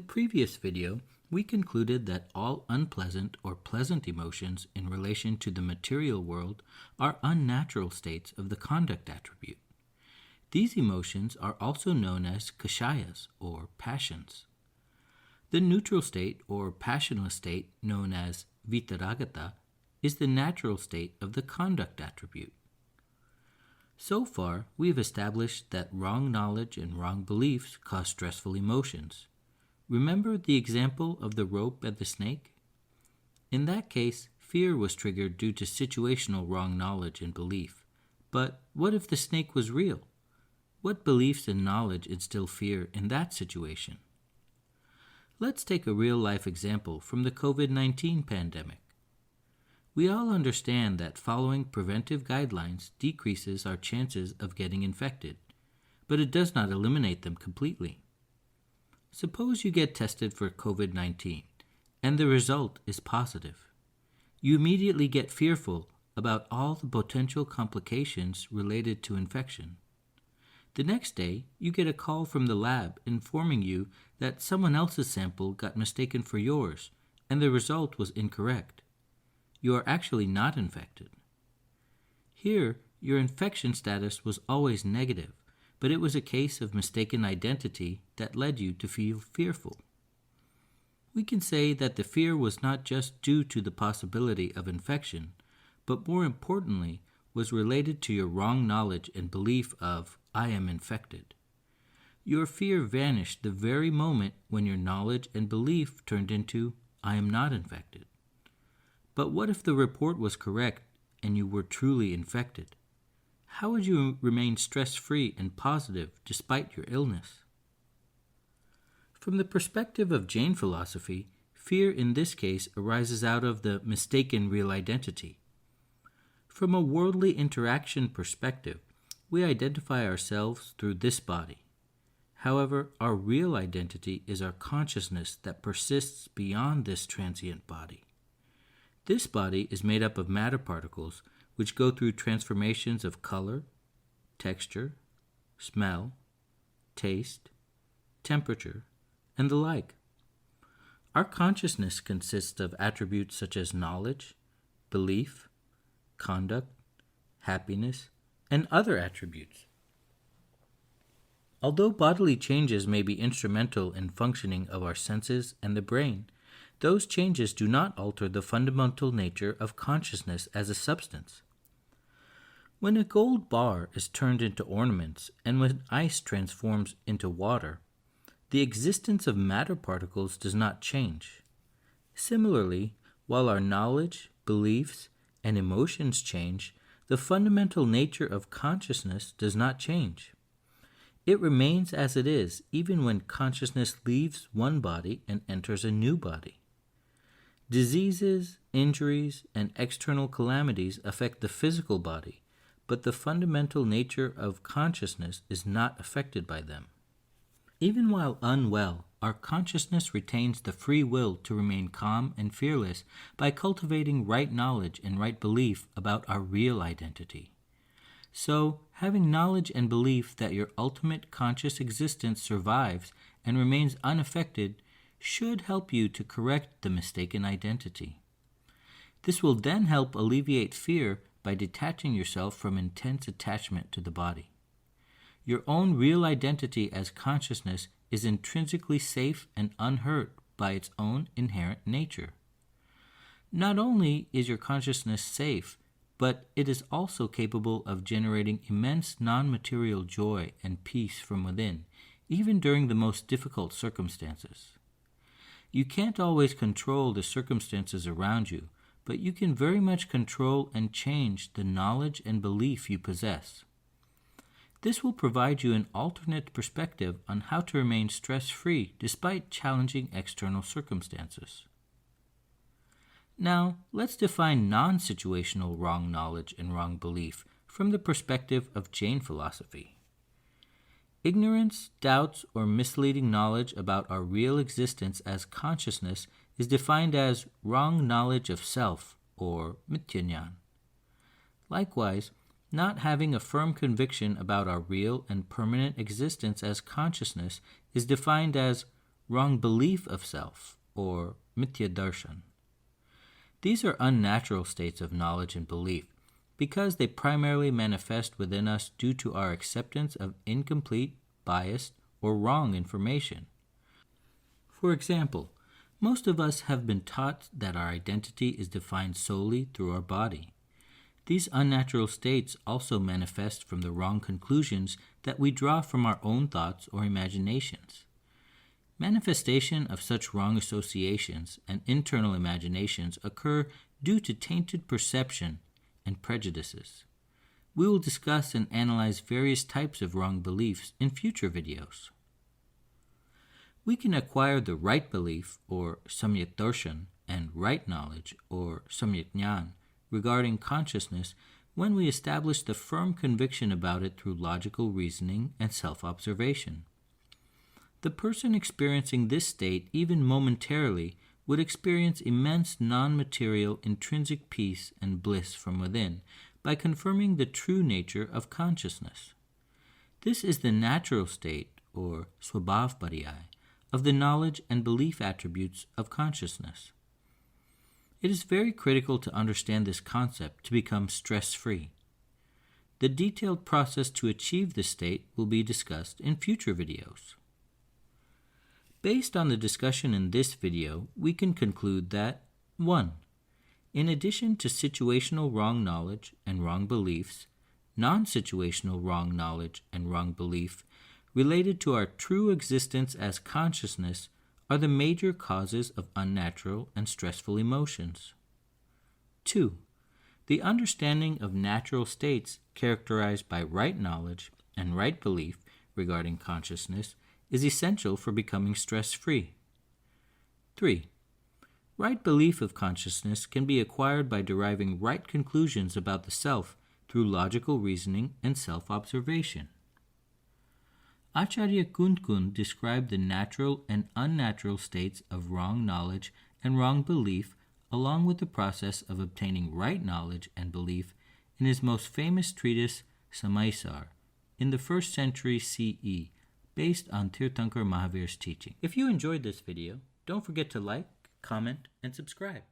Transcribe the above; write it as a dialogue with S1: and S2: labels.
S1: previous video, we concluded that all unpleasant or pleasant emotions in relation to the material world are unnatural states of the conduct attribute. These emotions are also known as kshayas, or passions. The neutral state, or passionless state, known as vitaragata, is the natural state of the conduct attribute. So far, we have established that wrong knowledge and wrong beliefs cause stressful emotions. Remember the example of the rope and the snake? In that case, fear was triggered due to situational wrong knowledge and belief. But what if the snake was real? What beliefs and knowledge instill fear in that situation? Let's take a real-life example from the COVID-19 pandemic. We all understand that following preventive guidelines decreases our chances of getting infected, but it does not eliminate them completely. Suppose you get tested for COVID-19 and the result is positive. You immediately get fearful about all the potential complications related to infection. The next day, you get a call from the lab informing you that someone else's sample got mistaken for yours and the result was incorrect. You are actually not infected. Here, your infection status was always negative, but it was a case of mistaken identity that led you to feel fearful. We can say that the fear was not just due to the possibility of infection, but more importantly, was related to your wrong knowledge and belief of, I am infected. Your fear vanished the very moment when your knowledge and belief turned into, I am not infected. But what if the report was correct and you were truly infected? How would you remain stress-free and positive despite your illness? From the perspective of Jain philosophy, fear in this case arises out of the mistaken real identity. From a worldly interaction perspective, we identify ourselves through this body. However, our real identity is our consciousness that persists beyond this transient body. This body is made up of matter particles which go through transformations of color, texture, smell, taste, temperature, and the like. Our consciousness consists of attributes such as knowledge, belief, conduct, happiness, and other attributes. Although bodily changes may be instrumental in functioning of our senses and the brain, those changes do not alter the fundamental nature of consciousness as a substance. When a gold bar is turned into ornaments and when ice transforms into water, the existence of matter particles does not change. Similarly, while our knowledge, beliefs, and emotions change, the fundamental nature of consciousness does not change. It remains as it is even when consciousness leaves one body and enters a new body. Diseases, injuries, and external calamities affect the physical body, but the fundamental nature of consciousness is not affected by them. Even while unwell, our consciousness retains the free will to remain calm and fearless by cultivating right knowledge and right belief about our real identity. So, having knowledge and belief that your ultimate conscious existence survives and remains unaffected should help you to correct the mistaken identity. This will then help alleviate fear by detaching yourself from intense attachment to the body. Your own real identity as consciousness is intrinsically safe and unhurt by its own inherent nature. Not only is your consciousness safe, but it is also capable of generating immense non-material joy and peace from within, even during the most difficult circumstances. You can't always control the circumstances around you, but you can very much control and change the knowledge and belief you possess. This will provide you an alternate perspective on how to remain stress-free despite challenging external circumstances. Now, let's define non-situational wrong knowledge and wrong belief from the perspective of Jain philosophy. Ignorance, doubts, or misleading knowledge about our real existence as consciousness is defined as wrong knowledge of self, or mithya-jnana. Likewise, not having a firm conviction about our real and permanent existence as consciousness is defined as wrong belief of self, or mithya darshan. These are unnatural states of knowledge and belief because they primarily manifest within us due to our acceptance of incomplete, biased, or wrong information. For example, most of us have been taught that our identity is defined solely through our body. These unnatural states also manifest from the wrong conclusions that we draw from our own thoughts or imaginations. Manifestation of such wrong associations and internal imaginations occur due to tainted perception and prejudices. We will discuss and analyze various types of wrong beliefs in future videos. We can acquire the right belief, or samyak darshan, and right knowledge, or samyak jnana, regarding consciousness when we establish the firm conviction about it through logical reasoning and self-observation. The person experiencing this state, even momentarily, would experience immense non-material intrinsic peace and bliss from within by confirming the true nature of consciousness. This is the natural state, or swabhav pariyay, of the knowledge and belief attributes of consciousness. It is very critical to understand this concept to become stress-free. The detailed process to achieve this state will be discussed in future videos. Based on the discussion in this video, we can conclude that 1. In addition to situational wrong knowledge and wrong beliefs, non-situational wrong knowledge and wrong belief related to our true existence as consciousness are the major causes of unnatural and stressful emotions. 2. The understanding of natural states characterized by right knowledge and right belief regarding consciousness is essential for becoming stress-free. 3. Right belief of consciousness can be acquired by deriving right conclusions about the self through logical reasoning and self-observation. Acharya Kund described the natural and unnatural states of wrong knowledge and wrong belief along with the process of obtaining right knowledge and belief in his most famous treatise, Samaisar, in the 1st century CE, based on Tirthankar Mahavir's teaching. If you enjoyed this video, don't forget to like, comment, and subscribe.